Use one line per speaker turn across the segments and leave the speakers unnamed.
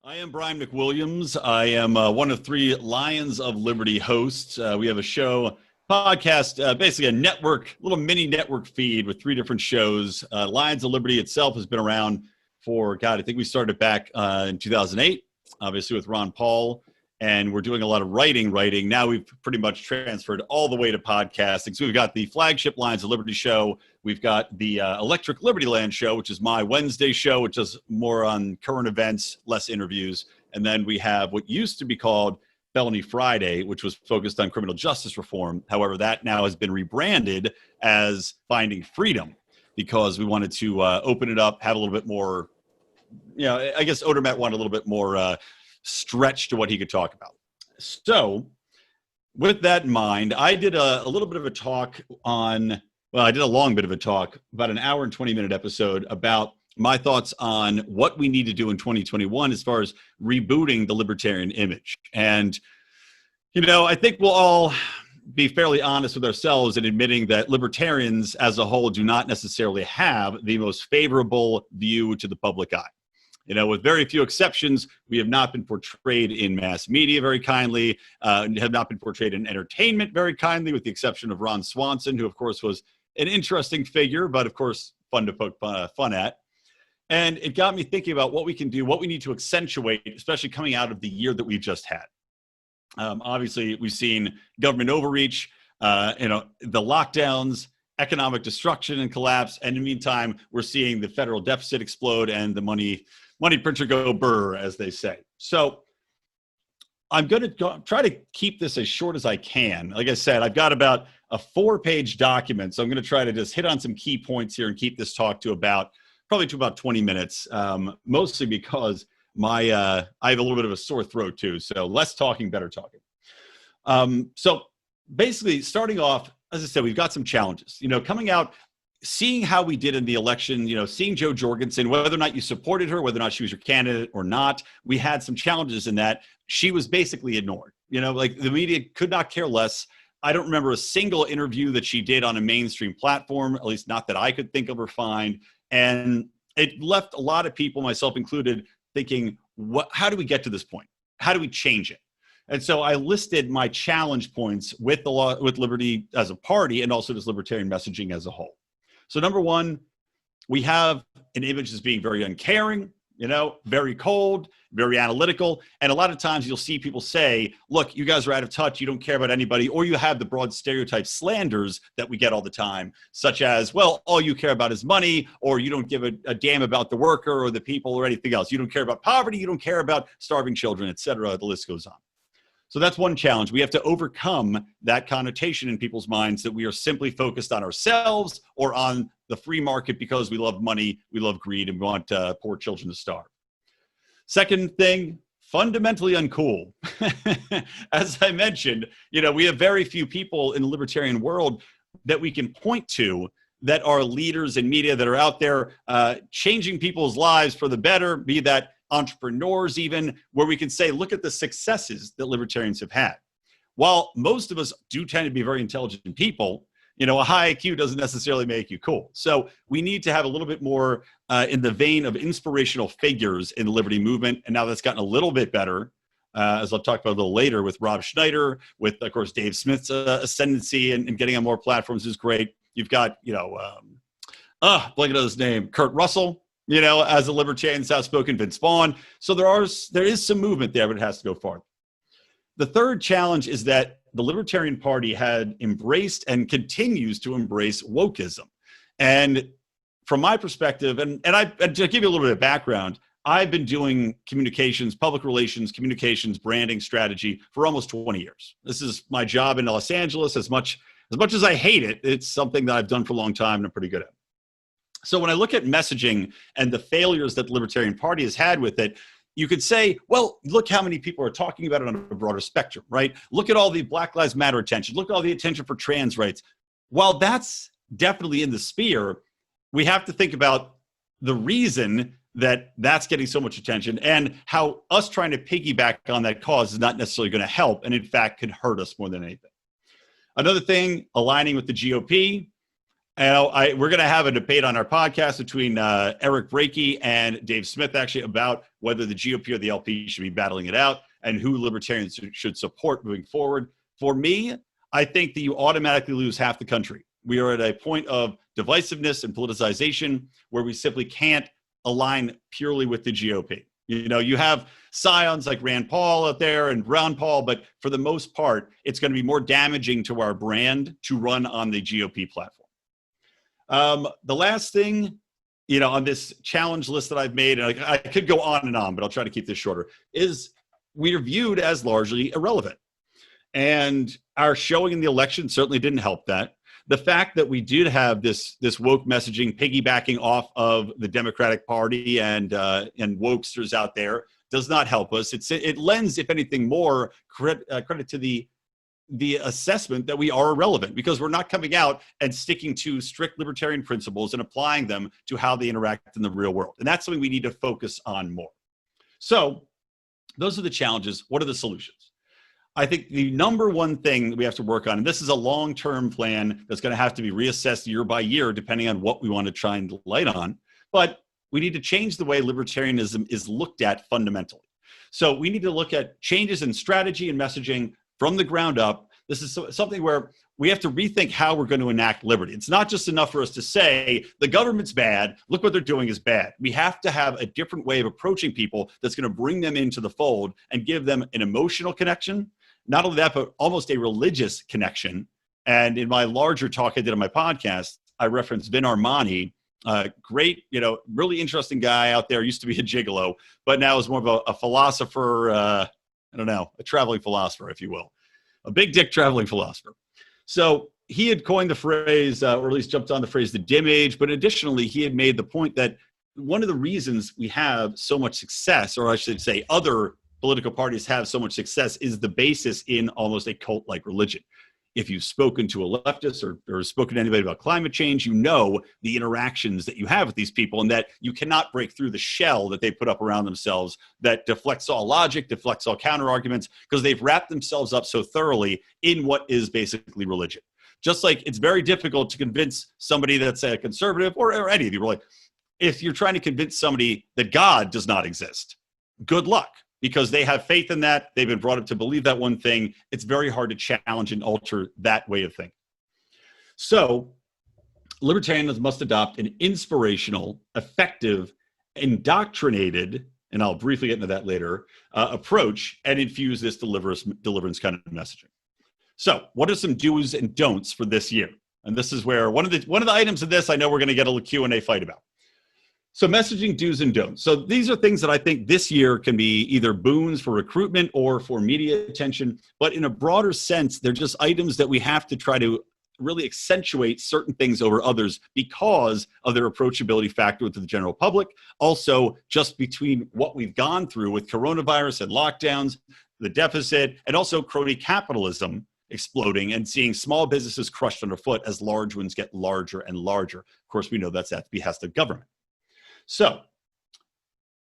I am Brian McWilliams. I am one of three Lions of Liberty hosts. We have a show, podcast, basically a network, little mini network feed with three different shows. Lions of Liberty itself has been around for, God, I think we started back in 2008, obviously with Ron Paul, and we're doing a lot of writing. Now we've pretty much transferred all the way to podcasting. So we've got the flagship Lions of Liberty show. We've got the Electric Liberty Land show, which is my Wednesday show, which is more on current events, less interviews. And then we have what used to be called Felony Friday, which was focused on criminal justice reform. However, that now has been rebranded as Finding Freedom because we wanted to open it up, have a little bit more, I guess Odermatt wanted a little bit more stretch to what he could talk about. So with that in mind, I did a little bit of a talk on, I did a long bit of a talk, about an hour and 20-minute episode about my thoughts on what we need to do in 2021 as far as rebooting the libertarian image. And, I think we'll all be fairly honest with ourselves in admitting that libertarians as a whole do not necessarily have the most favorable view to the public eye. With very few exceptions, we have not been portrayed in mass media very kindly, have not been portrayed in entertainment very kindly, with the exception of Ron Swanson, who, of course, was an interesting figure, but, of course, fun to poke fun at. And it got me thinking about what we can do, what we need to accentuate, especially coming out of the year that we've just had. Obviously, we've seen government overreach, the lockdowns, economic destruction and collapse. And in the meantime, we're seeing the federal deficit explode and the money printer go burr, as they say. So I'm going to try to keep this as short as I can. Like I said, I've got about a 4-page document. So I'm going to try to just hit on some key points here and keep this talk to probably about 20 minutes, mostly because I have a little bit of a sore throat too. So less talking, better talking. So basically starting off, as I said, we've got some challenges, coming out, seeing how we did in the election, seeing Jo Jorgensen, whether or not you supported her, whether or not she was your candidate or not, we had some challenges in that she was basically ignored. Like the media could not care less. I don't remember a single interview that she did on a mainstream platform, at least not that I could think of or find. And it left a lot of people, myself included, thinking, how do we get to this point? How do we change it? And so I listed my challenge points with Liberty as a party and also just libertarian messaging as a whole. So number one, we have an image as being very uncaring, very cold, very analytical. And a lot of times you'll see people say, look, you guys are out of touch. You don't care about anybody. Or you have the broad stereotype slanders that we get all the time, such as, well, all you care about is money, or you don't give a damn about the worker or the people or anything else. You don't care about poverty. You don't care about starving children, et cetera. The list goes on. So that's one challenge. We have to overcome that connotation in people's minds that we are simply focused on ourselves or on the free market because we love money, we love greed, and we want poor children to starve. Second thing, fundamentally uncool. As I mentioned, we have very few people in the libertarian world that we can point to that are leaders in media that are out there changing people's lives for the better, be that entrepreneurs even, where we can say, look at the successes that libertarians have had. While most of us do tend to be very intelligent people, a high IQ doesn't necessarily make you cool. So we need to have a little bit more in the vein of inspirational figures in the liberty movement. And now that's gotten a little bit better, as I'll talk about a little later, with Rob Schneider, with, of course, Dave Smith's ascendancy and getting on more platforms is great. You've got, blanking on his name, Kurt Russell, as a libertarian, outspoken, Vince Vaughn. So there is some movement there, but it has to go farther. The third challenge is that the Libertarian Party had embraced and continues to embrace wokeism. And from my perspective, and to give you a little bit of background, I've been doing communications, public relations, communications, branding strategy for almost 20 years. This is my job in Los Angeles. As much as I hate it, it's something that I've done for a long time and I'm pretty good at. So when I look at messaging and the failures that the Libertarian Party has had with it, you could say, well, look how many people are talking about it on a broader spectrum, right? Look at all the Black Lives Matter attention. Look at all the attention for trans rights. While that's definitely in the sphere, we have to think about the reason that that's getting so much attention and how us trying to piggyback on that cause is not necessarily going to help and in fact could hurt us more than anything. Another thing, aligning with the GOP, And we're going to have a debate on our podcast between Eric Brakey and Dave Smith, actually, about whether the GOP or the LP should be battling it out and who libertarians should support moving forward. For me, I think that you automatically lose half the country. We are at a point of divisiveness and politicization where we simply can't align purely with the GOP. You know, you have scions like Rand Paul out there and Ron Paul, but for the most part, it's going to be more damaging to our brand to run on the GOP platform. The last thing, you know, on this challenge list that I've made, and I could go on and on, but I'll try to keep this shorter, is we are viewed as largely irrelevant. And our showing in the election certainly didn't help that. The fact that we did have this woke messaging piggybacking off of the Democratic Party and wokesters out there does not help us. It lends, if anything, more credit to the assessment that we are irrelevant, because we're not coming out and sticking to strict libertarian principles and applying them to how they interact in the real world. And that's something we need to focus on more. So those are the challenges. What are the solutions? I think the number one thing that we have to work on, and this is a long-term plan that's going to have to be reassessed year by year, depending on what we want to try and light on, but we need to change the way libertarianism is looked at fundamentally. So we need to look at changes in strategy and messaging from the ground up. This is something where we have to rethink how we're going to enact liberty. It's not just enough for us to say, the government's bad, look what they're doing is bad. We have to have a different way of approaching people that's going to bring them into the fold and give them an emotional connection. Not only that, but almost a religious connection. And in my larger talk I did on my podcast, I referenced Vin Armani, great, you know, really interesting guy out there, used to be a gigolo, but now is more of a philosopher, I don't know, a traveling philosopher, if you will. A big dick traveling philosopher. So he had coined the phrase, or at least jumped on the phrase, the dim age, but additionally, he had made the point that one of the reasons we have so much success, or I should say other political parties have so much success, is the basis in almost a cult-like religion. If you've spoken to a leftist or spoken to anybody about climate change, you know the interactions that you have with these people and that you cannot break through the shell that they put up around themselves that deflects all logic, deflects all counter arguments, because they've wrapped themselves up so thoroughly in what is basically religion. Just like it's very difficult to convince somebody that's a conservative or any of you, really, if you're trying to convince somebody that God does not exist, good luck. Because they have faith in that, they've been brought up to believe that one thing. It's very hard to challenge and alter that way of thinking. So libertarians must adopt an inspirational, effective, indoctrinated, and I'll briefly get into that later, approach and infuse this deliverance kind of messaging. So what are some do's and don'ts for this year? And this is where one of the items of this I know we're going to get a Q&A fight about. So messaging do's and don'ts. So these are things that I think this year can be either boons for recruitment or for media attention, but in a broader sense, they're just items that we have to try to really accentuate certain things over others because of their approachability factor to the general public. Also, just between what we've gone through with coronavirus and lockdowns, the deficit, and also crony capitalism exploding and seeing small businesses crushed underfoot as large ones get larger and larger. Of course, we know that's at the behest of government. So,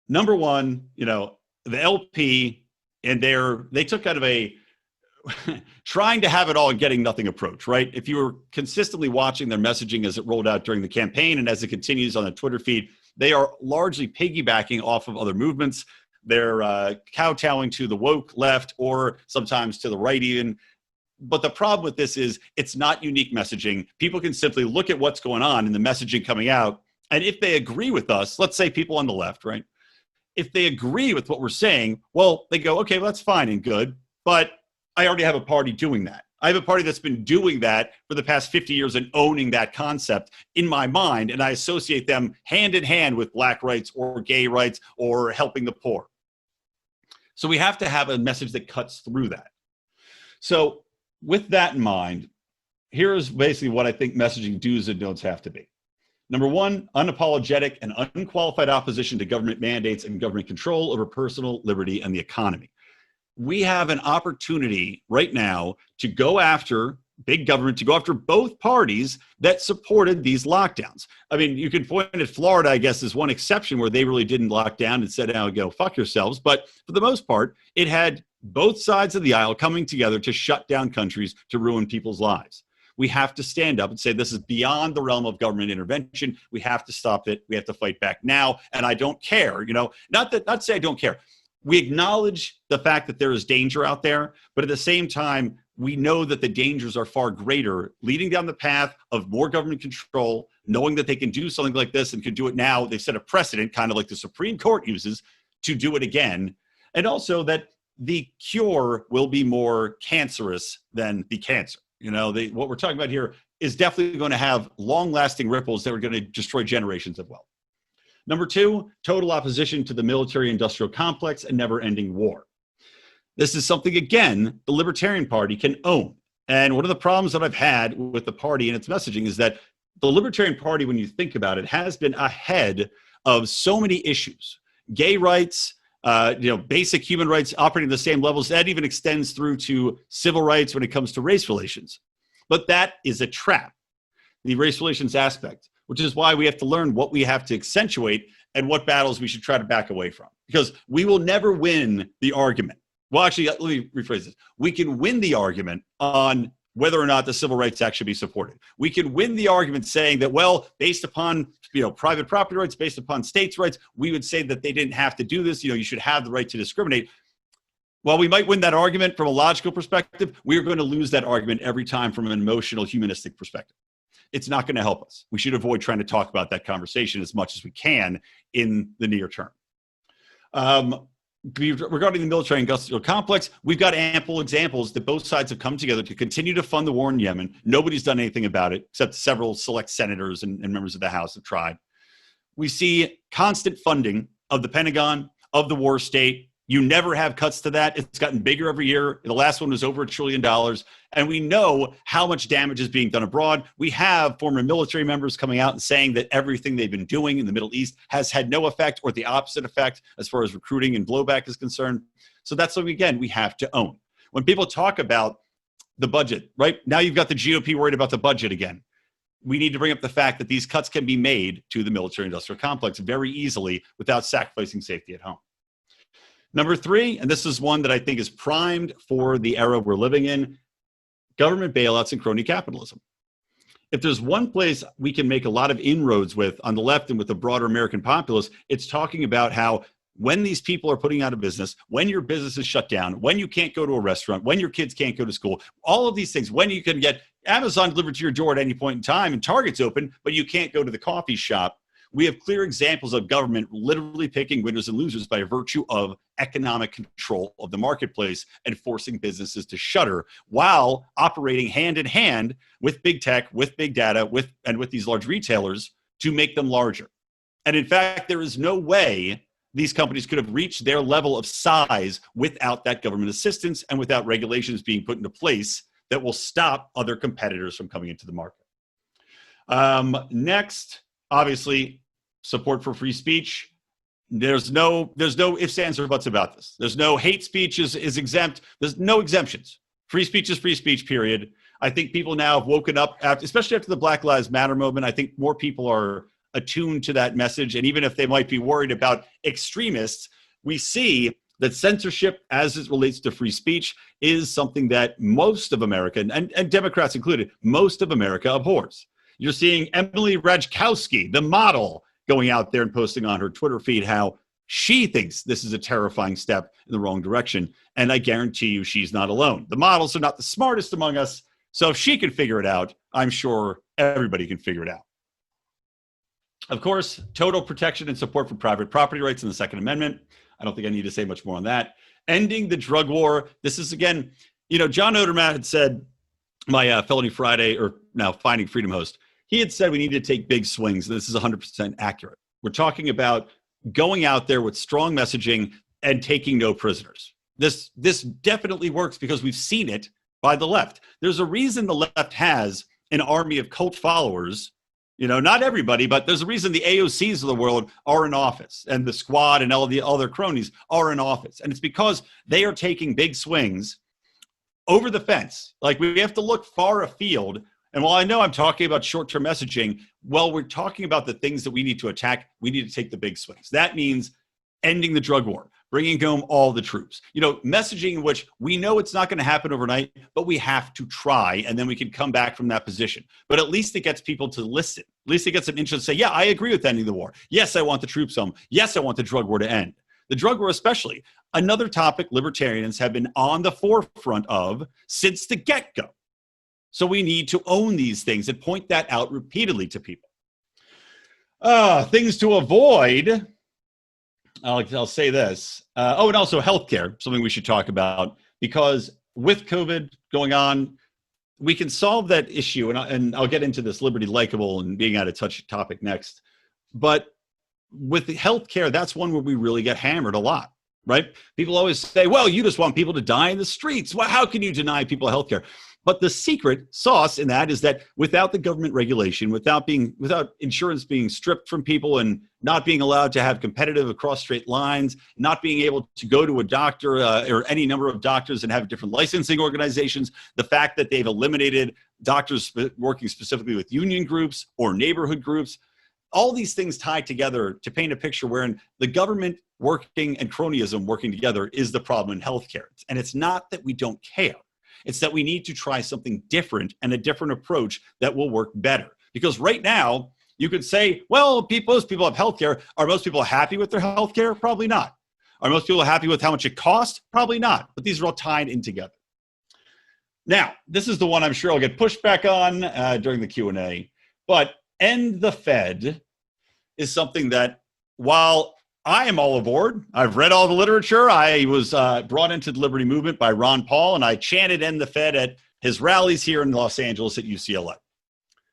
number one, you know, the LP, and they took kind of a trying to have it all and getting nothing approach, right? If you were consistently watching their messaging as it rolled out during the campaign and as it continues on the Twitter feed, they are largely piggybacking off of other movements. They're kowtowing to the woke left or sometimes to the right even. But the problem with this is it's not unique messaging. People can simply look at what's going on in the messaging coming out. And if they agree with us, let's say people on the left, right? If they agree with what we're saying, well, they go, okay, well, that's fine and good, but I already have a party doing that. I have a party that's been doing that for the past 50 years and owning that concept in my mind, and I associate them hand in hand with black rights or gay rights or helping the poor. So we have to have a message that cuts through that. So with that in mind, here's basically what I think messaging do's and don'ts have to be. Number one, unapologetic and unqualified opposition to government mandates and government control over personal liberty and the economy. We have an opportunity right now to go after big government, to go after both parties that supported these lockdowns. I mean, you can point at Florida, I guess, as one exception where they really didn't lock down and said, "Now go fuck yourselves." But for the most part, it had both sides of the aisle coming together to shut down countries, to ruin people's lives. we have to stand up and say, this is beyond the realm of government intervention. We have to stop it. We have to fight back now. And I don't care, not to say I don't care. We acknowledge the fact that there is danger out there, but at the same time, we know that the dangers are far greater, leading down the path of more government control, knowing that they can do something like this and can do it now. They've set a precedent, kind of like the Supreme Court uses, to do it again. And also that the cure will be more cancerous than the cancer. What we're talking about here is definitely going to have long-lasting ripples that are going to destroy generations of wealth. Number 2, total opposition to the military-industrial complex and never-ending war. This is something, again, the Libertarian Party can own. And one of the problems that I've had with the party and its messaging is that the Libertarian Party, when you think about it, has been ahead of so many issues. Gay rights, basic human rights operating at the same levels. That even extends through to civil rights when it comes to race relations. But that is a trap, the race relations aspect, which is why we have to learn what we have to accentuate and what battles we should try to back away from. Because we will never win the argument. Well, actually, let me rephrase this. We can win the argument on whether or not the civil rights act should be supported. We can win the argument saying that, well, based upon private property rights, based upon states' rights, we would say that they didn't have to do this. You should have the right to discriminate. While we might win that argument from a logical perspective, we are going to lose that argument every time from an emotional, humanistic perspective. It's not going to help us. We should avoid trying to talk about that conversation as much as we can in the near term. Regarding the military-industrial complex, we've got ample examples that both sides have come together to continue to fund the war in Yemen. Nobody's done anything about it, except several select senators and members of the House have tried. We see constant funding of the Pentagon, of the war state. You never have cuts to that. It's gotten bigger every year. The last one was over $1 trillion. And we know how much damage is being done abroad. We have former military members coming out and saying that everything they've been doing in the Middle East has had no effect or the opposite effect as far as recruiting and blowback is concerned. So that's something, again, we have to own. When people talk about the budget, right? Now you've got the GOP worried about the budget again. We need to bring up the fact that these cuts can be made to the military-industrial complex very easily without sacrificing safety at home. Number 3, and this is one that I think is primed for the era we're living in, government bailouts and crony capitalism. If there's one place we can make a lot of inroads with on the left and with the broader American populace, it's talking about how when these people are putting out of business, when your business is shut down, when you can't go to a restaurant, when your kids can't go to school, all of these things, when you can get Amazon delivered to your door at any point in time and Target's open, but you can't go to the coffee shop, we have clear examples of government literally picking winners and losers by virtue of economic control of the marketplace and forcing businesses to shutter while operating hand in hand with big tech, with big data, with these large retailers to make them larger. And in fact, there is no way these companies could have reached their level of size without that government assistance and without regulations being put into place that will stop other competitors from coming into the market. Next, obviously, support for free speech. There's no ifs, ands, or buts about this. There's no hate speech is exempt. There's no exemptions. Free speech is free speech, period. I think people now have woken up, especially after the Black Lives Matter movement. I think more people are attuned to that message. And even if they might be worried about extremists, we see that censorship as it relates to free speech is something that most of America, and Democrats included, most of America abhors. You're seeing Emily Ratajkowski, the model, going out there and posting on her Twitter feed how she thinks this is a terrifying step in the wrong direction. And I guarantee you she's not alone. The models are not the smartest among us. So if she can figure it out, I'm sure everybody can figure it out. Of course, total protection and support for private property rights in the Second Amendment. I don't think I need to say much more on that. Ending the drug war. This is, again, John Odermatt had said, my Felony Friday, or now Finding Freedom host, he had said we need to take big swings. This is 100% accurate. We're talking about going out there with strong messaging and taking no prisoners. This definitely works because we've seen it by the left. There's a reason the left has an army of cult followers. Not everybody, but there's a reason the AOCs of the world are in office and the Squad and all of the other cronies are in office. And it's because they are taking big swings over the fence. Like, we have to look far afield. And while I know I'm talking about short-term messaging, well, we're talking about the things that we need to attack. We need to take the big swings. That means ending the drug war, bringing home all the troops, messaging in which we know it's not going to happen overnight, but we have to try, and then we can come back from that position. But at least it gets people to listen. At least it gets them interested to say, yeah, I agree with ending the war. Yes, I want the troops home. Yes, I want the drug war to end. The drug war especially, another topic libertarians have been on the forefront of since the get-go. So we need to own these things and point that out repeatedly to people. Things to avoid. I'll say this. And also healthcare, something we should talk about, because with COVID going on, we can solve that issue. And I'll get into this liberty likable and being out of touch topic next. But with the healthcare, that's one where we really get hammered a lot, right? People always say, well, you just want people to die in the streets. Well, how can you deny people healthcare? But the secret sauce in that is that without the government regulation, without insurance being stripped from people and not being allowed to have competitive across straight lines, not being able to go to a doctor or any number of doctors and have different licensing organizations, the fact that they've eliminated doctors working specifically with union groups or neighborhood groups, all these things tied together to paint a picture wherein the government working and cronyism working together is the problem in healthcare. And it's not that we don't care. It's that we need to try something different and a different approach that will work better. Because right now, you could say, well, most people have healthcare. Are most people happy with their healthcare? Probably not. Are most people happy with how much it costs? Probably not. But these are all tied in together. Now, this is the one I'm sure I'll get pushback on during the Q&A. But end the Fed is something that, while I am all aboard, I've read all the literature. I was brought into the Liberty Movement by Ron Paul, and I chanted end the Fed at his rallies here in Los Angeles at UCLA.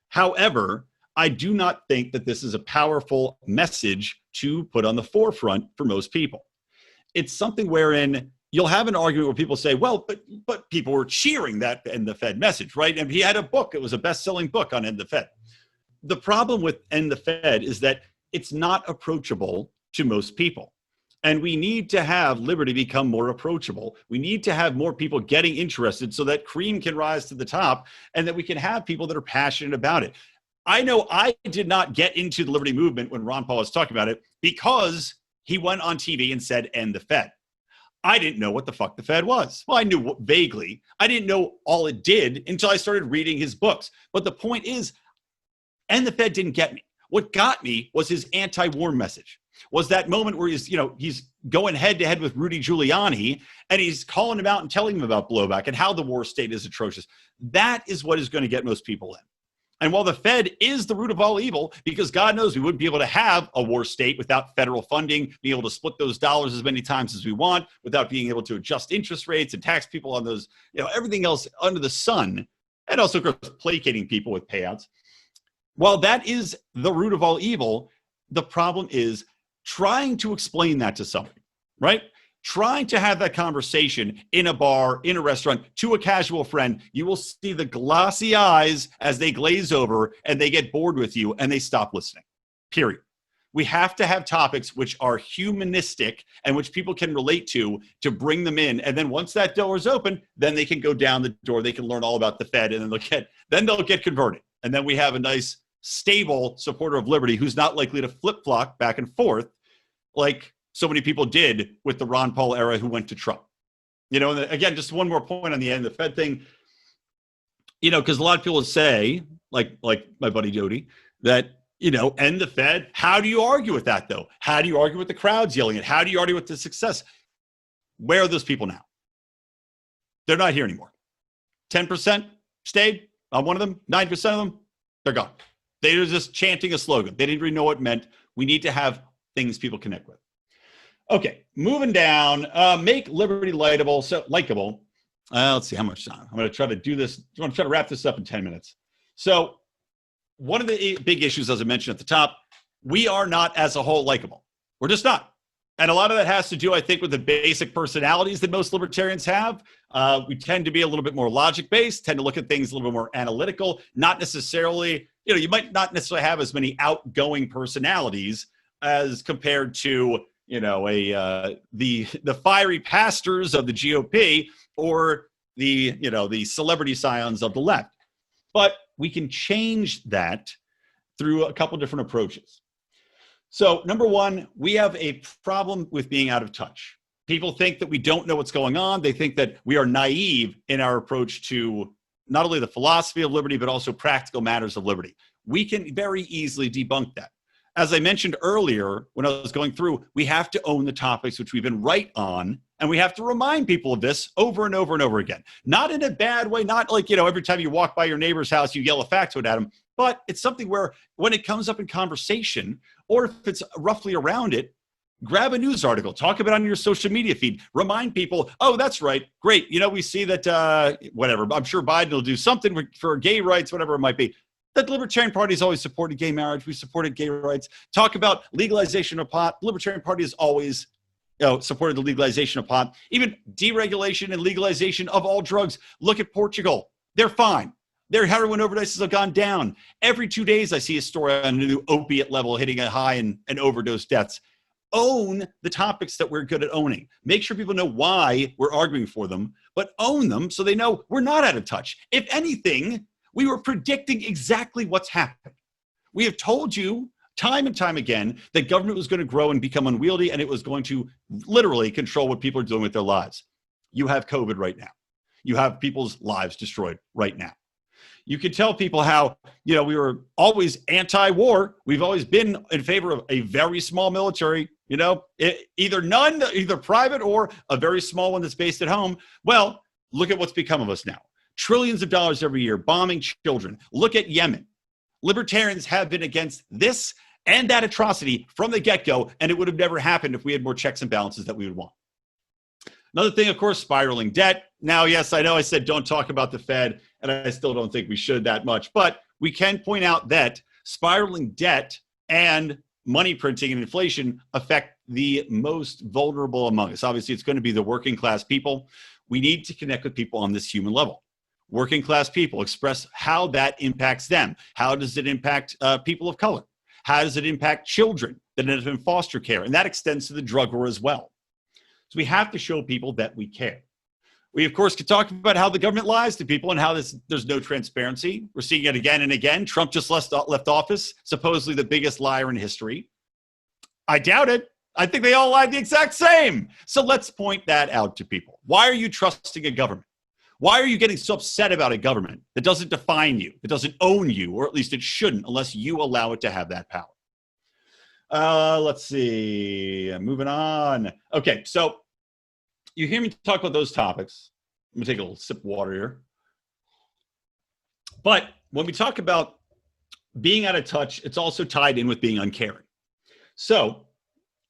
However, I do not think that this is a powerful message to put on the forefront for most people. It's something wherein you'll have an argument where people say, well, but people were cheering that end the Fed message, right? And he had a book. It was a best-selling book on end the Fed. The problem with end the Fed is that it's not approachable to most people. And we need to have liberty become more approachable. We need to have more people getting interested so that cream can rise to the top and that we can have people that are passionate about it. I know I did not get into the Liberty Movement when Ron Paul was talking about it because he went on TV and said, end the Fed. I didn't know what the fuck the Fed was. Well, I knew vaguely. I didn't know all it did until I started reading his books. But the point is, end the Fed didn't get me. What got me was his anti-war message. Was that moment where he's going head to head with Rudy Giuliani and he's calling him out and telling him about blowback and how the war state is atrocious. That is what is going to get most people in. And while the Fed is the root of all evil, because God knows we wouldn't be able to have a war state without federal funding, being able to split those dollars as many times as we want, without being able to adjust interest rates and tax people on those, everything else under the sun, and also, of course, placating people with payouts. While that is the root of all evil, the problem is trying to explain that to somebody, right? Trying to have that conversation in a bar, in a restaurant, to a casual friend. You will see the glossy eyes as they glaze over and they get bored with you and they stop listening, period. We have to have topics which are humanistic and which people can relate to bring them in. And then once that door is open, then they can go down the door. They can learn all about the Fed and then they'll get converted. And then we have a nice, stable supporter of liberty who's not likely to flip-flop back and forth like so many people did with the Ron Paul era who went to Trump. And again, just one more point on the end of the Fed thing, because a lot of people say, like my buddy Jody, that, end the Fed. How do you argue with that, though? How do you argue with the crowds yelling it? How do you argue with the success? Where are those people now? They're not here anymore. 10% stayed on one of them, 9% of them, they're gone. They were just chanting a slogan. They didn't really know what it meant. We need to have things people connect with. Okay, moving down, make liberty likable. Let's see how much time. I'm going to try to do this. I'm going to try to wrap this up in 10 minutes. So one of the big issues, as I mentioned at the top, we are not as a whole likable. We're just not. And a lot of that has to do, I think, with the basic personalities that most libertarians have. We tend to be a little bit more logic-based, tend to look at things a little bit more analytical, not necessarily, you might not necessarily have as many outgoing personalities as compared to, the fiery pastors of the GOP or the celebrity scions of the left. But we can change that through a couple different approaches. So number one, we have a problem with being out of touch. People think that we don't know what's going on. They think that we are naive in our approach to not only the philosophy of liberty, but also practical matters of liberty. We can very easily debunk that. As I mentioned earlier, when I was going through, we have to own the topics which we've been right on, and we have to remind people of this over and over and over again. Not in a bad way, not like, every time you walk by your neighbor's house, you yell a factoid at them, but it's something where when it comes up in conversation, or if it's roughly around it, grab a news article, talk about it on your social media feed, remind people, oh, that's right, great. We see that, whatever, I'm sure Biden will do something for gay rights, whatever it might be. The Libertarian Party has always supported gay marriage. We supported gay rights. Talk about legalization of pot. The Libertarian Party has always supported the legalization of pot, even deregulation and legalization of all drugs. Look at Portugal. They're fine. Their heroin overdoses have gone down. Every 2 days, I see a story on a new opiate level hitting a high in overdose deaths. Own the topics that we're good at owning. Make sure people know why we're arguing for them, but own them so they know we're not out of touch. If anything, we were predicting exactly what's happened. We have told you time and time again that government was going to grow and become unwieldy, and it was going to literally control what people are doing with their lives. You have COVID right now. You have people's lives destroyed right now. You can tell people how, we were always anti-war. We've always been in favor of a very small military, either none, either private or a very small one that's based at home. Well, look at what's become of us now. Trillions of dollars every year, bombing children. Look at Yemen. Libertarians have been against this and that atrocity from the get-go, and it would have never happened if we had more checks and balances that we would want. Another thing, of course, spiraling debt. Now, yes, I know I said don't talk about the Fed, and I still don't think we should that much, but we can point out that spiraling debt and money printing and inflation affect the most vulnerable among us. Obviously, it's going to be the working class people. We need to connect with people on this human level. Working class people, express how that impacts them. How does it impact people of color? How does it impact children that end up in foster care? And that extends to the drug war as well. So we have to show people that we care. We, of course, could talk about how the government lies to people and how there's no transparency. We're seeing it again and again. Trump just left office, supposedly the biggest liar in history. I doubt it. I think they all lied the exact same. So let's point that out to people. Why are you trusting a government? Why are you getting so upset about a government that doesn't define you, that doesn't own you, or at least it shouldn't unless you allow it to have that power? Let's see. Moving on. Okay, so you hear me talk about those topics. I'm going to take a little sip of water here. But when we talk about being out of touch, it's also tied in with being uncaring. So,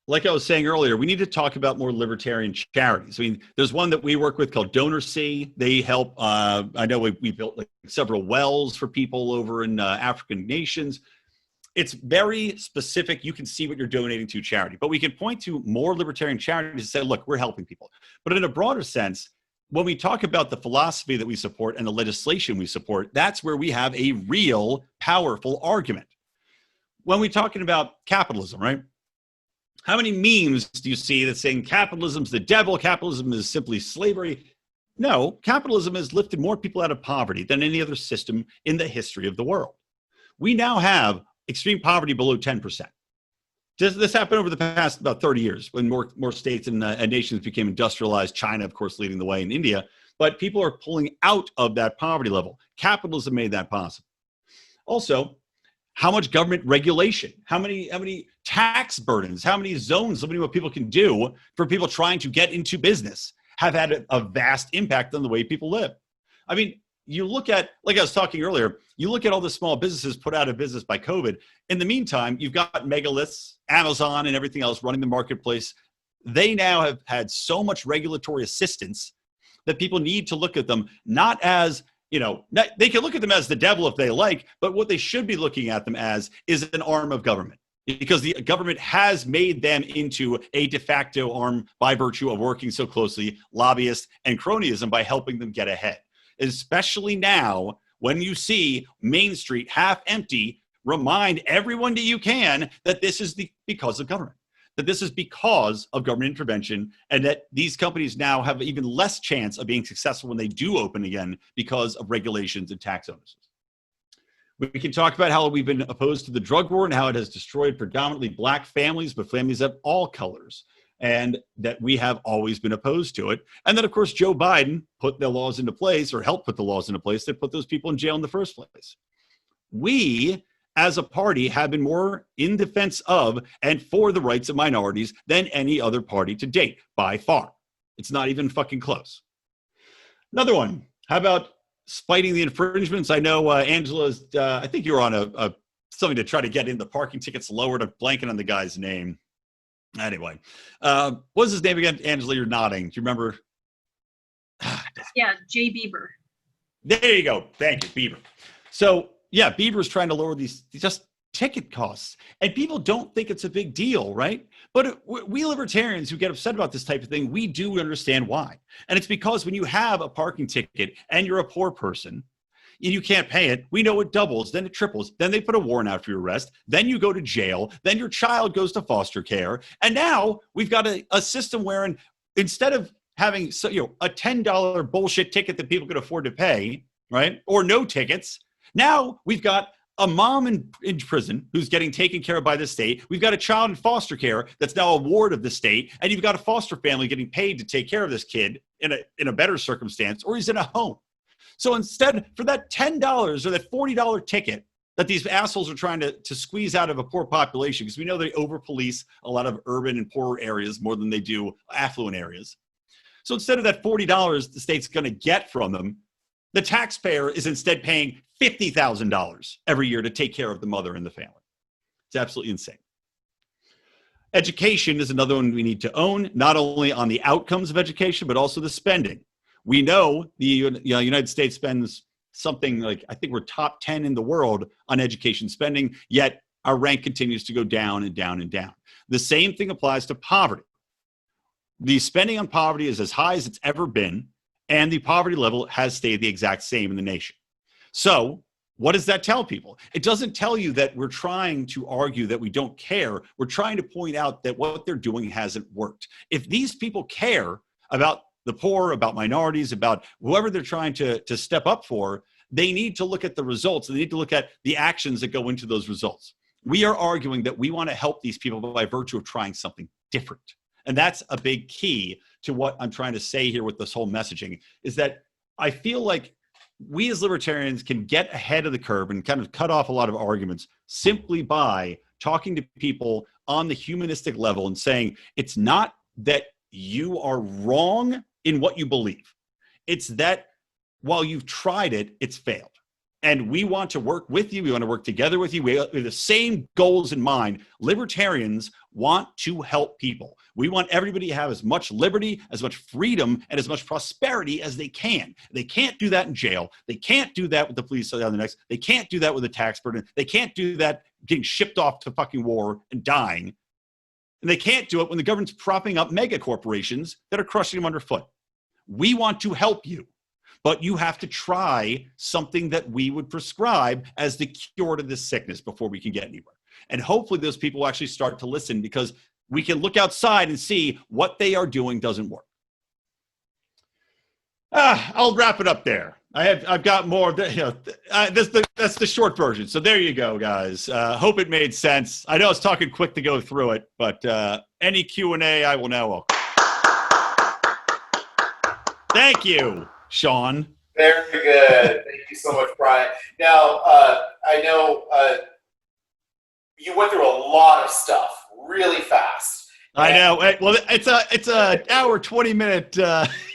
like I was saying earlier, we need to talk about more libertarian charities. I mean, there's one that we work with called DonorSee. They help, I know we built like several wells for people over in African nations. It's very specific. You can see what you're donating to charity, but we can point to more libertarian charities and say, look, we're helping people. But in a broader sense, when we talk about the philosophy that we support and the legislation we support, that's where we have a real powerful argument. When we're talking about capitalism, right? How many memes do you see that saying capitalism's the devil, capitalism is simply slavery? No, capitalism has lifted more people out of poverty than any other system in the history of the world. We now have extreme poverty below 10%. This happened over the past about 30 years when more states and nations became industrialized, China, of course, leading the way, in India. But people are pulling out of that poverty level. Capitalism made that possible. Also, how much government regulation, how many tax burdens, how many zones, limiting what people can do for people trying to get into business have had a vast impact on the way people live. I mean, you look at, like I was talking earlier, you look at all the small businesses put out of business by COVID. In the meantime, you've got megaliths, Amazon and everything else running the marketplace. They now have had so much regulatory assistance that people need to look at them not as, they can look at them as the devil if they like, but what they should be looking at them as is an arm of government, because the government has made them into a de facto arm by virtue of working so closely, lobbyists and cronyism, by helping them get ahead. Especially now when you see Main Street half empty, remind everyone that you can that this is because of government, that this is because of government intervention, and that these companies now have even less chance of being successful when they do open again because of regulations and tax bonuses. We can talk about how we've been opposed to the drug war and how it has destroyed predominantly black families, but families of all colors. and that we have always been opposed to it. And then, of course, Joe Biden put the laws into place, or helped put the laws into place that put those people in jail in the first place. We, as a party, have been more in defense of and for the rights of minorities than any other party to date, by far. It's not even fucking close. Another one. How about fighting the infringements? I know Angela's, I think you were on something to try to get in the parking tickets lowered. I'm blanking on the guy's name. Anyway, what was his name again? Angela, you're nodding. Do you remember?
Yeah, Jay Bieber.
There you go. Thank you, Bieber. So, yeah, Bieber's trying to lower these just ticket costs. And people don't think it's a big deal, right? But we libertarians who get upset about this type of thing, we do understand why. And it's because when you have a parking ticket and you're a poor person, and you can't pay it, we know it doubles, then it triples, then they put a warrant out for your arrest, then you go to jail, then your child goes to foster care. And now we've got a system wherein instead of having a $10 bullshit ticket that people could afford to pay, right? Or no tickets, now we've got a mom in prison who's getting taken care of by the state. We've got a child in foster care that's now a ward of the state. And you've got a foster family getting paid to take care of this kid in a better circumstance, or he's in a home. So instead, for that $10 or that $40 ticket that these assholes are trying to squeeze out of a poor population, because we know they over-police a lot of urban and poorer areas more than they do affluent areas. So instead of that $40 the state's going to get from them, the taxpayer is instead paying $50,000 every year to take care of the mother and the family. It's absolutely insane. Education is another one we need to own, not only on the outcomes of education, but also the spending. We know the United States spends something like, I think we're top 10 in the world on education spending, yet our rank continues to go down and down and down. The same thing applies to poverty. The spending on poverty is as high as it's ever been, and the poverty level has stayed the exact same in the nation. So what does that tell people? It doesn't tell you that we're trying to argue that we don't care. We're trying to point out that what they're doing hasn't worked. If these people care about the poor, about minorities, about whoever they're trying to step up for, they need to look at the results. They need to look at the actions that go into those results. We are arguing that we want to help these people by virtue of trying something different. And that's a big key to what I'm trying to say here with this whole messaging, is that I feel like we as libertarians can get ahead of the curve and kind of cut off a lot of arguments simply by talking to people on the humanistic level and saying, it's not that you are wrong in what you believe. It's that while you've tried it, it's failed. And we want to work with you. We want to work together with you. We have the same goals in mind. Libertarians want to help people. We want everybody to have as much liberty, as much freedom, and as much prosperity as they can. They can't do that in jail. They can't do that with the police on the next. They can't do that with a tax burden. They can't do that getting shipped off to fucking war and dying. And they can't do it when the government's propping up mega corporations that are crushing them underfoot. We want to help you, but you have to try something that we would prescribe as the cure to this sickness before we can get anywhere. And hopefully those people will actually start to listen, because we can look outside and see what they are doing doesn't work. I'll wrap it up there. I've got more. That's the short version. So there you go, guys. Hope it made sense. I know I was talking quick to go through it, but any Q&A, I will now welcome. Thank you, Sean.
Very good. Thank you so much, Brian. Now, I know you went through a lot of stuff really fast.
I know. Well, it's a hour, 20-minute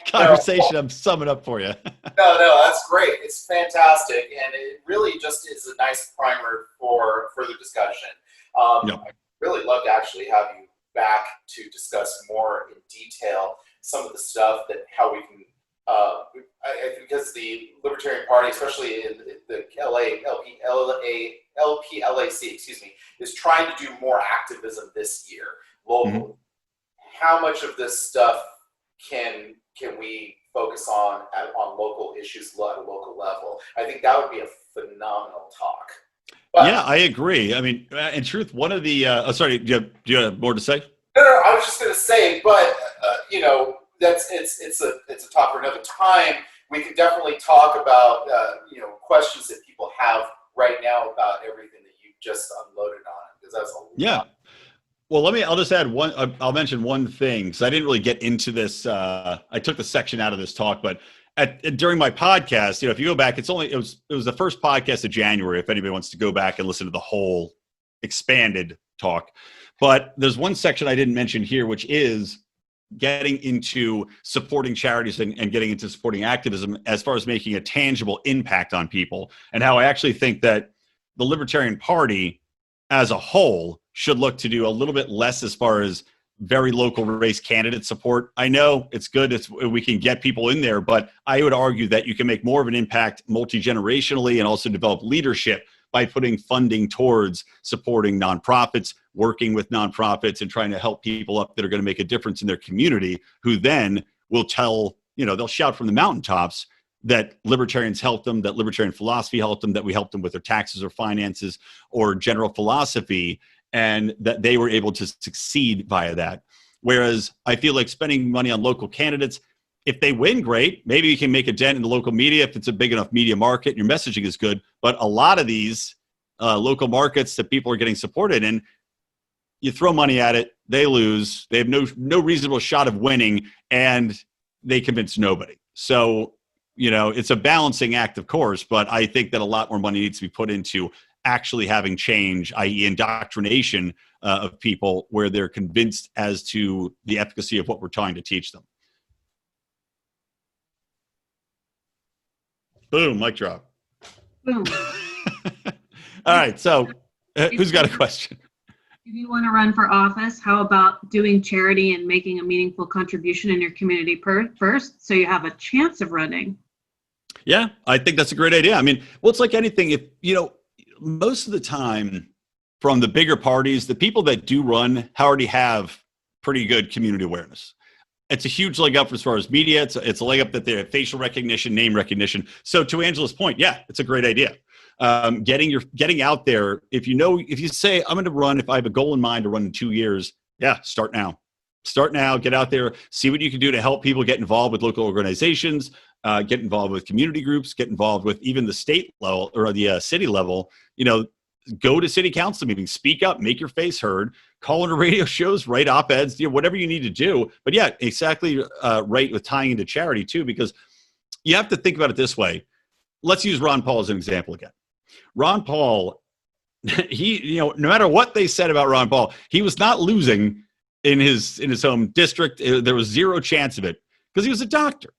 conversation. I'm summing up for you.
No, that's great. It's fantastic, and it really just is a nice primer for further discussion.
Yep.
I'd really love to actually have you back to discuss more in detail some of the stuff that how we can. Because the Libertarian Party, especially in the LPLAC, is trying to do more activism this year locally. Mm-hmm. How much of this stuff can we focus on local issues at a local level? I think that would be a phenomenal talk. But,
yeah, I agree. I mean, in truth, one of the sorry, do you have more to say?
No, I was just going to say, but it's a talk for another time. We can definitely talk about questions that people have right now about everything that you just unloaded on, because that's a lot.
Yeah. Well, I'll just add one, I'll mention one thing because I didn't really get into this. I took the section out of this talk, but during my podcast, if you go back, it was the first podcast of January. If anybody wants to go back and listen to the whole expanded talk, but there's one section I didn't mention here, which is getting into supporting charities and getting into supporting activism as far as making a tangible impact on people, and how I actually think that the Libertarian Party as a whole should look to do a little bit less as far as very local race candidate support. I know it's good, we can get people in there, but I would argue that you can make more of an impact multi-generationally and also develop leadership by putting funding towards supporting nonprofits, working with nonprofits, and trying to help people up that are going to make a difference in their community, who then will tell, they'll shout from the mountaintops that libertarians helped them, that libertarian philosophy helped them, that we helped them with their taxes or finances or general philosophy, and that they were able to succeed via that. Whereas I feel like spending money on local candidates, if they win, great. Maybe you can make a dent in the local media if it's a big enough media market and your messaging is good. But a lot of these local markets that people are getting supported in, you throw money at it, they lose. They have no reasonable shot of winning, and they convince nobody. So, it's a balancing act, of course, but I think that a lot more money needs to be put into actually having change, i.e. indoctrination of people where they're convinced as to the efficacy of what we're trying to teach them. Boom, mic drop.
Boom.
All right, so who's got a question?
If you want to run for office, how about doing charity and making a meaningful contribution in your community first, so you have a chance of running?
Yeah, I think that's a great idea. I mean, well, it's like anything. If most of the time from the bigger parties, the people that do run already have pretty good community awareness. It's a huge leg up as far as media. It's a leg up that they have facial recognition, name recognition. So to Angela's point, yeah, it's a great idea. Getting out there. If you say, I'm going to run, if I have a goal in mind to run in 2 years, yeah, start now. Start now, get out there, see what you can do to help people get involved with local organizations, get involved with community groups, get involved with even the state level or the city level. Go to city council meetings, speak up, make your face heard, call into radio shows, write op-eds, whatever you need to do. But yeah, exactly right with tying into charity too, because you have to think about it this way. Let's use Ron Paul as an example again. Ron Paul, he, no matter what they said about Ron Paul, he was not losing in his home district. There was zero chance of it because he was a doctor.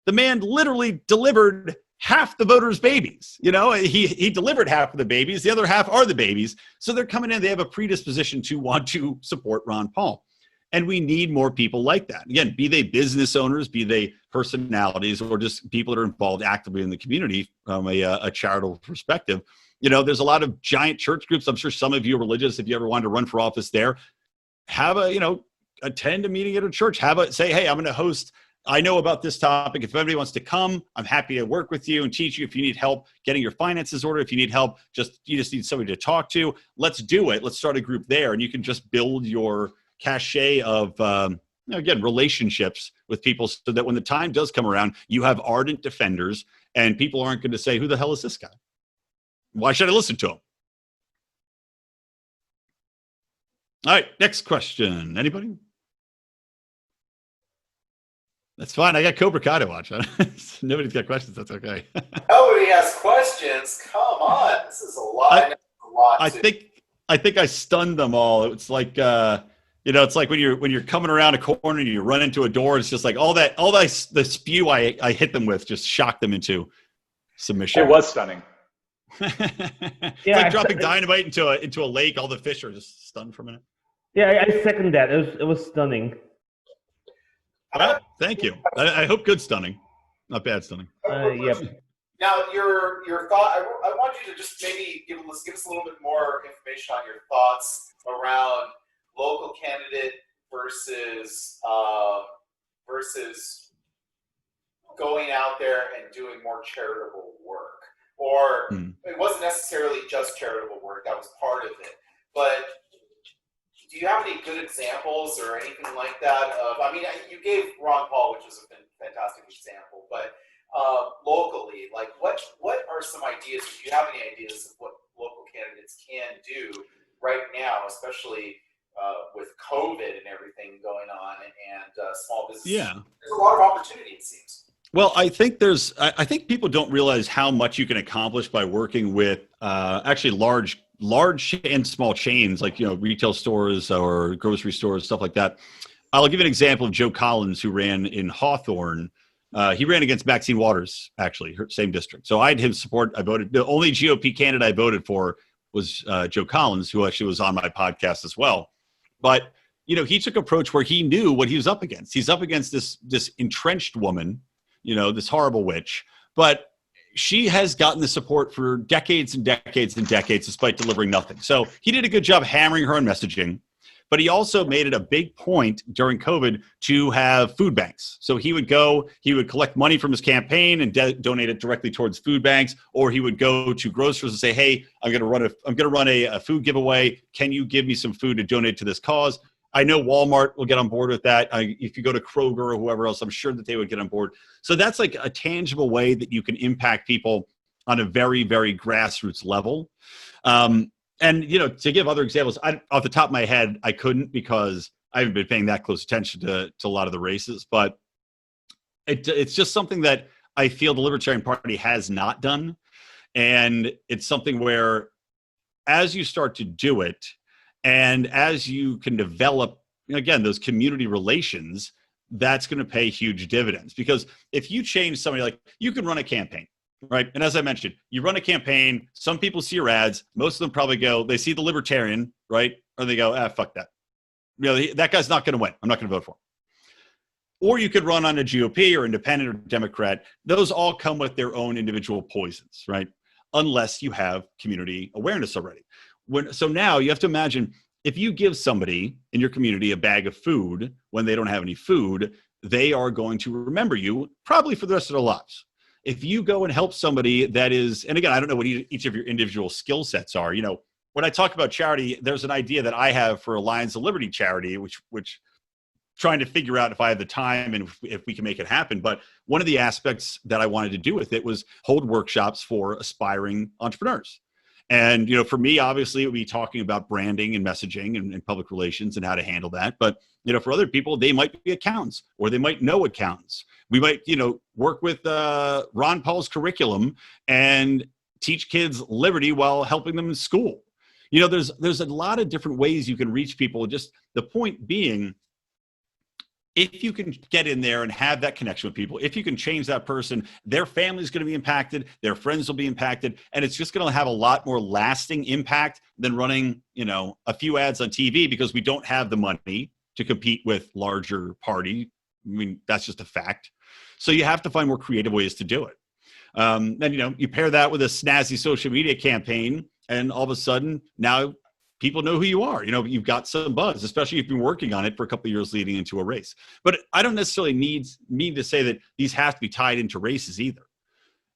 The man literally delivered half the voters' babies. He delivered half of the babies. The other half are the babies. So they're coming in. They have a predisposition to want to support Ron Paul. And we need more people like that. Again, be they business owners, be they personalities, or just people that are involved actively in the community from a charitable perspective. There's a lot of giant church groups. I'm sure some of you are religious. If you ever wanted to run for office there, attend a meeting at a church. Say, hey, I'm going to host. I know about this topic. If anybody wants to come, I'm happy to work with you and teach you. If you need help getting your finances ordered, if you need help, you just need somebody to talk to. Let's do it. Let's start a group there, and you can just build your cachet of again, relationships with people, so that when the time does come around, you have ardent defenders, and people aren't going to say, "Who the hell is this guy? Why should I listen to him?" All right, next question. Anybody? That's fine. I got Cobra Kai to watch. Nobody's got questions. That's okay.
Nobody has questions. Come on, this is a lot.
I think I stunned them all. It's like it's like when you're coming around a corner and you run into a door. It's just like the spew I hit them with just shocked them into submission.
It was stunning.
It's like dropping dynamite into a lake. All the fish are just stunned for a minute.
Yeah, I second that. It was stunning.
Well, thank you. I hope good stunning, not bad stunning.
Yep.
Now, your thought. I want you to just maybe give us a little bit more information on your thoughts around local candidate versus going out there and doing more charitable work. Or it wasn't necessarily just charitable work. That was part of it. But do you have any good examples or anything like that? You gave Ron Paul, which was a fantastic example, but locally, like what are some ideas? Do you have any ideas of what local candidates can do right now, especially with
Yeah.
There's a lot of opportunity, it seems.
Well, I think I think people don't realize how much you can accomplish by working with actually large and small chains, like, retail stores or grocery stores, stuff like that. I'll give you an example of Joe Collins, who ran in Hawthorne. He ran against Maxine Waters, actually, her same district. So I had his support. I voted. The only GOP candidate I voted for was Joe Collins, who actually was on my podcast as well. But he took an approach where he knew what he was up against. He's up against this entrenched woman, this horrible witch, but she has gotten the support for decades and decades and decades, despite delivering nothing. So he did a good job hammering her on messaging, but he also made it a big point during COVID to have food banks. So he would collect money from his campaign and donate it directly towards food banks, or he would go to grocers and say, "Hey, I'm going to run a food giveaway. Can you give me some food to donate to this cause?" I know Walmart will get on board with that. If you go to Kroger or whoever else, I'm sure that they would get on board. So that's like a tangible way that you can impact people on a very, very grassroots level. And, to give other examples, off the top of my head, I couldn't, because I haven't been paying that close attention to a lot of the races. But it's just something that I feel the Libertarian Party has not done. And it's something where, as you start to do it, and as you can develop, again, those community relations, that's going to pay huge dividends. Because if you change somebody, like, you can run a campaign, right? And as I mentioned, you run a campaign, some people see your ads, most of them probably they see the Libertarian, right? Or they go, fuck that. That guy's not going to win. I'm not going to vote for him. Or you could run on a GOP or independent or Democrat. Those all come with their own individual poisons, right? Unless you have community awareness already. So now you have to imagine, if you give somebody in your community a bag of food when they don't have any food, they are going to remember you probably for the rest of their lives. If you go and help somebody that is, and again, I don't know what each of your individual skill sets are. When I talk about charity, there's an idea that I have for Lions of Liberty charity, which trying to figure out if I have the time and if we can make it happen. But one of the aspects that I wanted to do with it was hold workshops for aspiring entrepreneurs. And, for me, obviously, it would be talking about branding and messaging and public relations and how to handle that. But, for other people, they might be accountants, or they might know accountants. We might, work with Ron Paul's curriculum and teach kids liberty while helping them in school. There's a lot of different ways you can reach people. Just the point being, if you can get in there and have that connection with people, if you can change that person, their family is going to be impacted, their friends will be impacted, and it's just going to have a lot more lasting impact than running, a few ads on TV, because we don't have the money to compete with larger party. I mean, that's just a fact. So you have to find more creative ways to do it. And, you pair that with a snazzy social media campaign, and all of a sudden now people know who you are. You've got some buzz, especially if you've been working on it for a couple of years leading into a race. But I don't necessarily mean to say that these have to be tied into races either.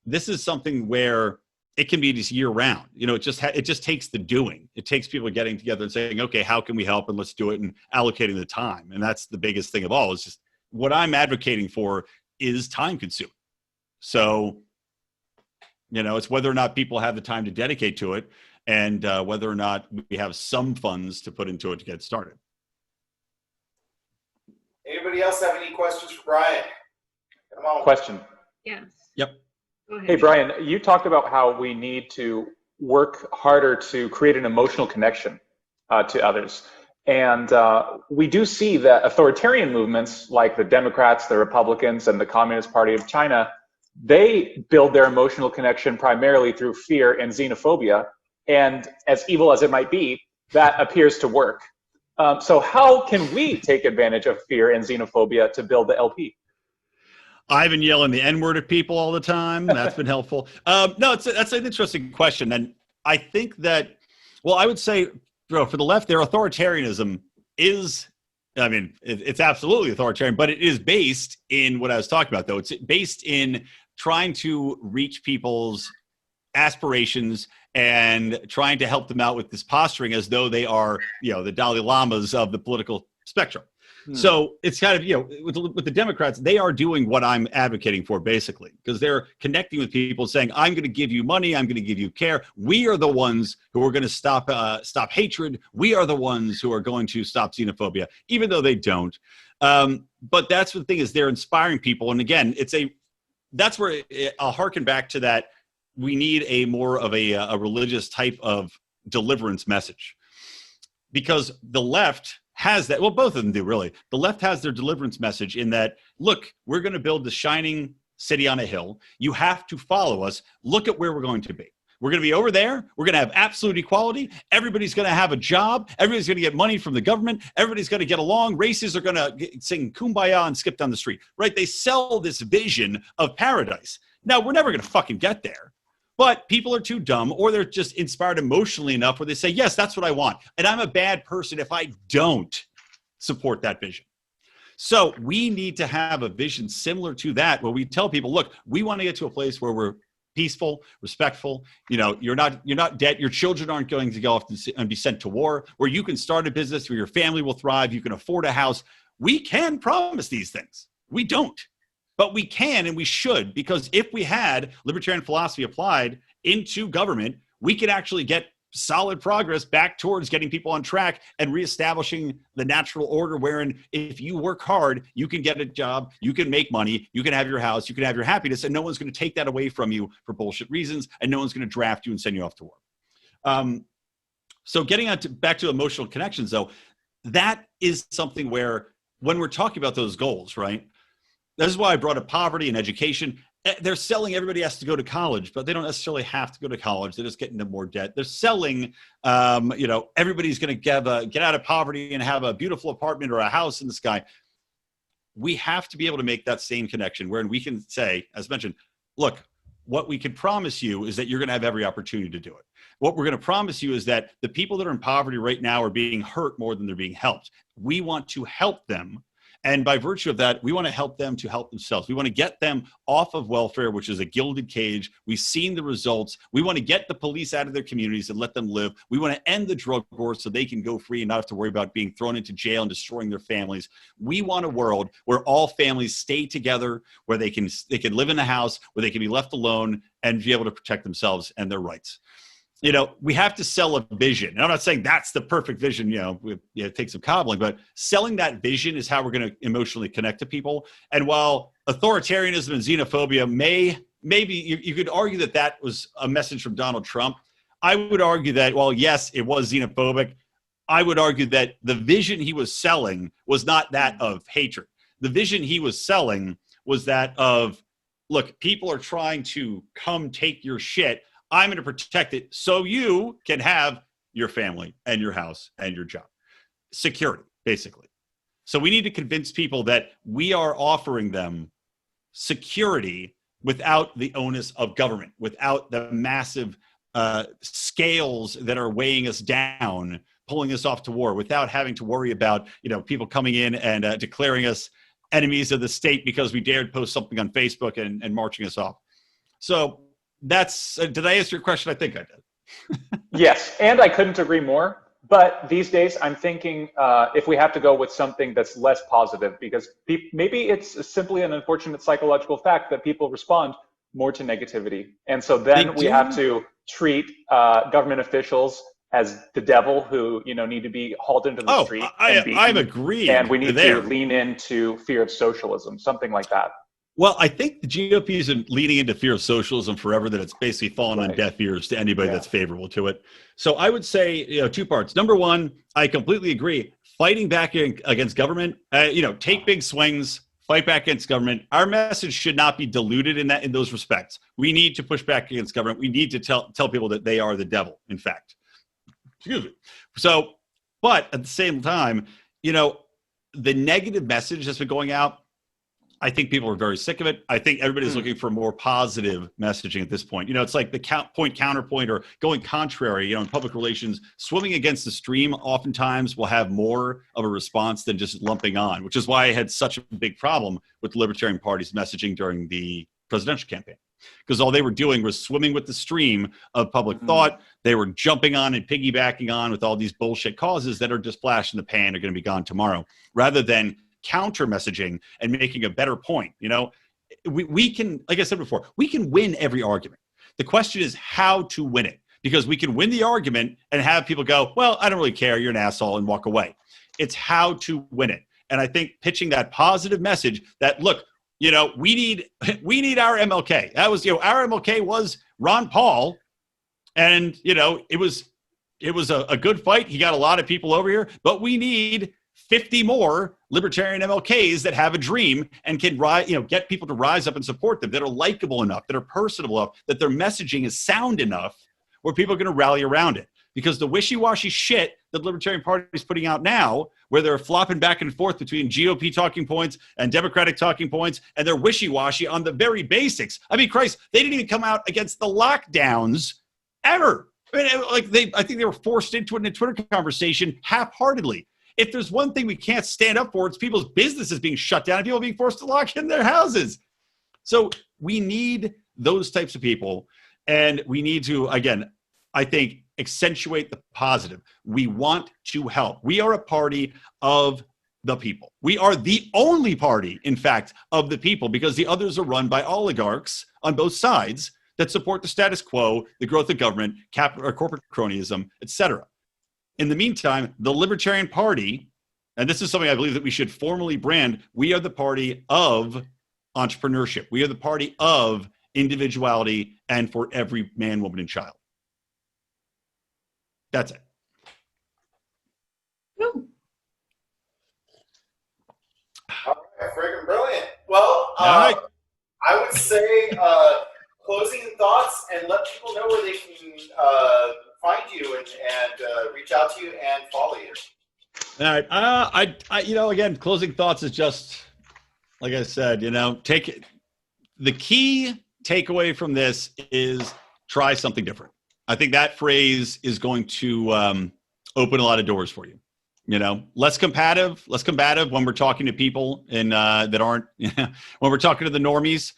This is something where it can be just year round. It just takes the doing. It takes people getting together and saying, okay, how can we help? And let's do it, and allocating the time. And that's the biggest thing of all. Is just what I'm advocating for is time consuming. So, it's whether or not people have the time to dedicate to it, and whether or not we have some funds to put into it to get started.
Anybody else have any questions for Brian? Come on.
Question.
Yes.
Yep.
Go ahead.
Hey, Brian, you talked about how we need to work harder to create an emotional connection to others. And we do see that authoritarian movements like the Democrats, the Republicans, and the Communist Party of China, they build their emotional connection primarily through fear and xenophobia. And as evil as it might be, that appears to work. So how can we take advantage of fear and xenophobia to build the LP?
I've been yelling the N-word at people all the time. That's been helpful. No, that's an interesting question. And I think that, I would say, for the left, their authoritarianism is, it's absolutely authoritarian, but it is based in what I was talking about, though. It's based in trying to reach people's aspirations and trying to help them out with this posturing as though they are, the Dalai Lamas of the political spectrum. So it's kind of, with the Democrats, they are doing what I'm advocating for, basically, because they're connecting with people saying, I'm going to give you money. I'm going to give you care. We are the ones who are going to stop hatred. We are the ones who are going to stop xenophobia, even though they don't. But that's the thing, is they're inspiring people. And again, that's where I'll harken back to that. We need a more of a religious type of deliverance message, because the left has that. Well, both of them do, really. The left has their deliverance message in that, look, we're going to build the shining city on a hill. You have to follow us. Look at where we're going to be. We're going to be over there. We're going to have absolute equality. Everybody's going to have a job. Everybody's going to get money from the government. Everybody's going to get along. Races are going to sing Kumbaya and skip down the street, right? They sell this vision of paradise. Now, we're never going to fucking get there, but people are too dumb, or they're just inspired emotionally enough where they say, yes, that's what I want. And I'm a bad person if I don't support that vision. So we need to have a vision similar to that, where we tell people, look, we want to get to a place where we're peaceful, respectful. You know, you're not dead. Your children aren't going to go off and be sent to war, where you can start a business where your family will thrive. You can afford a house. We can promise these things. We don't, but we can, and we should, because if we had libertarian philosophy applied into government, we could actually get solid progress back towards getting people on track and reestablishing the natural order, wherein if you work hard, you can get a job, you can make money, you can have your house, you can have your happiness, and no one's going to take that away from you for bullshit reasons, and no one's going to draft you and send you off to war. So getting back to emotional connections, though, that is something where when we're talking about those goals, right? This is why I brought up poverty and education. They're selling everybody has to go to college, but they don't necessarily have to go to college. They're just getting into more debt. They're selling, everybody's going to get out of poverty and have a beautiful apartment or a house in the sky. We have to be able to make that same connection, wherein we can say, as mentioned, look, what we can promise you is that you're going to have every opportunity to do it. What we're going to promise you is that the people that are in poverty right now are being hurt more than they're being helped. We want to help them. And by virtue of that, we want to help them to help themselves. We want to get them off of welfare, which is a gilded cage. We've seen the results. We want to get the police out of their communities and let them live. We want to end the drug war so they can go free and not have to worry about being thrown into jail and destroying their families. We want a world where all families stay together, where they can live in a house, where they can be left alone and be able to protect themselves and their rights. You know, we have to sell a vision. And I'm not saying that's the perfect vision, it takes some cobbling, but selling that vision is how we're going to emotionally connect to people. And while authoritarianism and xenophobia maybe you could argue that was a message from Donald Trump, I would argue that, well, yes, it was xenophobic. I would argue that the vision he was selling was not that of hatred. The vision he was selling was that of, look, people are trying to come take your shit. I'm going to protect it so you can have your family and your house and your job. Security, basically. So we need to convince people that we are offering them security without the onus of government, without the massive scales that are weighing us down, pulling us off to war, without having to worry about people coming in and declaring us enemies of the state because we dared post something on Facebook and marching us off. So did I answer your question? I think I did.
Yes, and I couldn't agree more. But these days, I'm thinking if we have to go with something that's less positive, because maybe it's simply an unfortunate psychological fact that people respond more to negativity. And so then we have to treat government officials as the devil who need to be hauled into the street. I'm agreeing. And we need to lean into fear of socialism, something like that.
Well, I think the GOP is leaning into fear of socialism forever, that it's basically fallen on deaf ears to anybody that's favorable to it. So I would say, two parts. Number one, I completely agree. Fighting back against government, take big swings, fight back against government. Our message should not be diluted in those respects. We need to push back against government. We need to tell people that they are the devil, in fact. Excuse me. So, but at the same time, the negative message that's been going out, I think people are very sick of it. I think everybody's looking for more positive messaging at this point. It's like the counterpoint or going contrary, in public relations, swimming against the stream oftentimes will have more of a response than just lumping on, which is why I had such a big problem with the Libertarian Party's messaging during the presidential campaign. Because all they were doing was swimming with the stream of public thought. They were jumping on and piggybacking on with all these bullshit causes that are just flash in the pan, are going to be gone tomorrow, rather than counter messaging and making a better point. We can, like I said before, we can win every argument. The question is how to win it, because we can win the argument and have people go, well, I don't really care, you're an asshole, and walk away. It's how to win it. And I think pitching that positive message that, look, you know, we need our MLK. That was, you know, our MLK was Ron Paul. And, you know, it was a good fight. He got a lot of people over here, but we need 50 more libertarian MLKs that have a dream and can get people to rise up and support them, that are likable enough, that are personable enough, that their messaging is sound enough where people are going to rally around it. Because the wishy-washy shit that the Libertarian Party is putting out now, where they're flopping back and forth between GOP talking points and Democratic talking points, and they're wishy-washy on the very basics. I mean, Christ, they didn't even come out against the lockdowns ever. I mean, I think they were forced into it in a Twitter conversation half-heartedly. If there's one thing we can't stand up for, it's people's businesses being shut down and people being forced to lock in their houses. So we need those types of people, and we need to, again, I think, accentuate the positive. We want to help. We are a party of the people. We are the only party, in fact, of the people, because the others are run by oligarchs on both sides that support the status quo, the growth of government, corporate cronyism, etc. In the meantime, the Libertarian Party, and this is something I believe that we should formally brand, we are the party of entrepreneurship. We are the party of individuality and for every man, woman, and child. That's it.
Ooh.
All right, friggin' brilliant. Well,
right.
I would say closing thoughts and let people know where they can find you and reach out to you and follow you.
All right. I again, closing thoughts is just, like I said, take it. The key takeaway from this is try something different. I think that phrase is going to open a lot of doors for you. Less combative when we're talking to people and that aren't, when we're talking to the normies,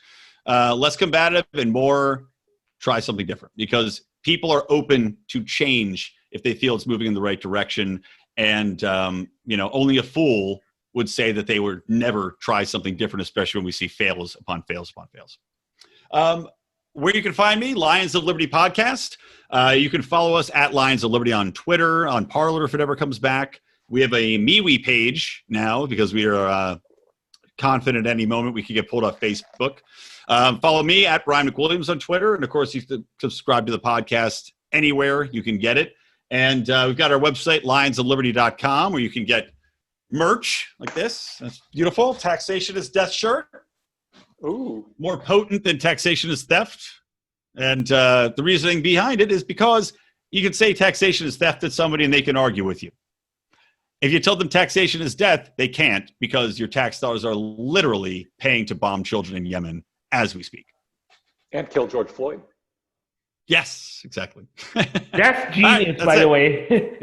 less combative and more try something different, because people are open to change if they feel it's moving in the right direction. And, only a fool would say that they would never try something different, especially when we see fails upon fails upon fails. Where you can find me, Lions of Liberty Podcast. You can follow us at Lions of Liberty on Twitter, on Parler if it ever comes back. We have a MeWe page now because we are confident at any moment we could get pulled off Facebook. Follow me at Brian McWilliams on Twitter. And, of course, you can subscribe to the podcast anywhere you can get it. And we've got our website, lionsofliberty.com, where you can get merch like this. That's beautiful. Taxation is Death shirt.
Ooh.
More potent than taxation is theft. And the reasoning behind it is because you can say taxation is theft to somebody and they can argue with you. If you tell them taxation is death, they can't, because your tax dollars are literally paying to bomb children in Yemen as we speak.
And kill George Floyd.
Yes, exactly.
That's genius,
right,
by the
it.
way.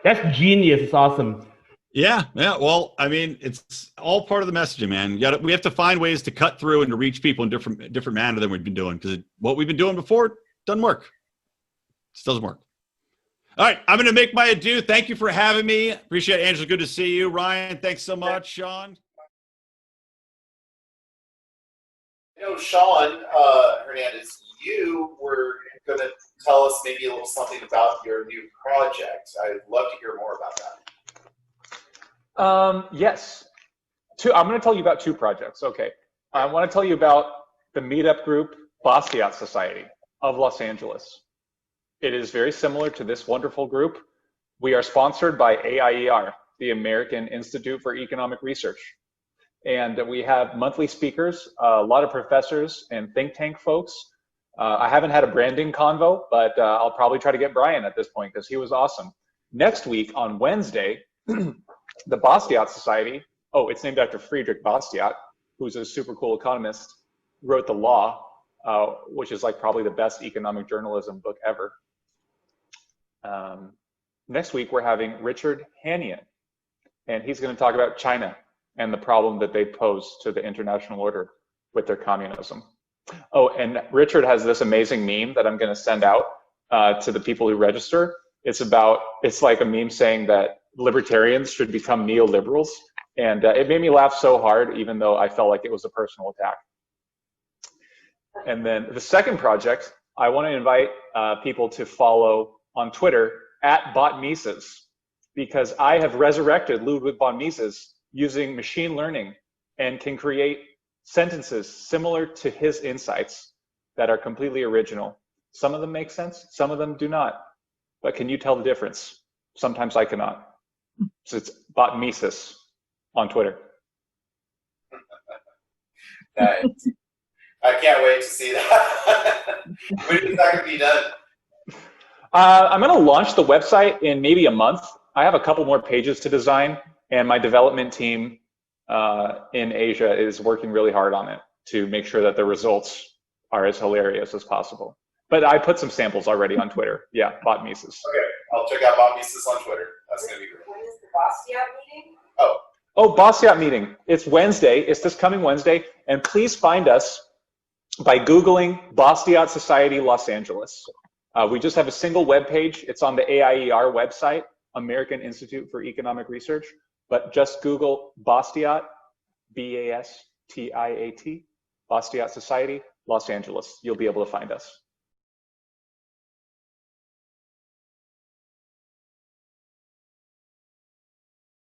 That's genius. It's awesome.
Yeah. Well, I mean, it's all part of the messaging, man. We have to find ways to cut through and to reach people in different manner than we've been doing, because what we've been doing before doesn't work. It just doesn't work. All right, I'm going to make my adieu. Thank you for having me. Appreciate it, Angela. Good to see you. Ryan, thanks so much. Sean.
Sean Hernandez, you were going to tell us maybe a little something about your new project. I'd love to hear more about that.
Yes. I'm going to tell you about two projects. Okay. I want to tell you about the meetup group Bastiat Society of Los Angeles. It is very similar to this wonderful group. We are sponsored by AIER, the American Institute for Economic Research. And we have monthly speakers, a lot of professors and think tank folks. I haven't had a branding convo, but I'll probably try to get Brian at this point because he was awesome. Next week on Wednesday, the Bastiat Society, it's named after Friedrich Bastiat, who's a super cool economist, wrote The Law, which is like probably the best economic journalism book ever. Next week, we're having Richard Hannian, and he's going to talk about China and the problem that they pose to the international order with their communism. Oh, and Richard has this amazing meme that I'm going to send out to the people who register. It's like a meme saying that libertarians should become neoliberals. And it made me laugh so hard, even though I felt like it was a personal attack. And then the second project, I want to invite people to follow on Twitter at Bot Mises, because I have resurrected Ludwig von Mises using machine learning and can create sentences similar to his insights that are completely original. Some of them make sense, some of them do not. But can you tell the difference? Sometimes I cannot. So it's Botmesis on Twitter.
Nice. I can't wait to see that. When is that going to be done?
I'm going to launch the website in maybe a month. I have a couple more pages to design, and my development team in Asia is working really hard on it to make sure that the results are as hilarious as possible. But I put some samples already on Twitter. Yeah, Botmesis.
Okay, I'll check out Botmesis on Twitter. That's going to be great.
When is the Bastiat meeting?
Oh, Bastiat meeting. It's Wednesday. It's this coming Wednesday. And please find us by Googling Bastiat Society Los Angeles. We just have a single web page. It's on the AIER website, American Institute for Economic Research. But just Google Bastiat, B-A-S-T-I-A-T, Bastiat Society, Los Angeles. You'll be able to find us.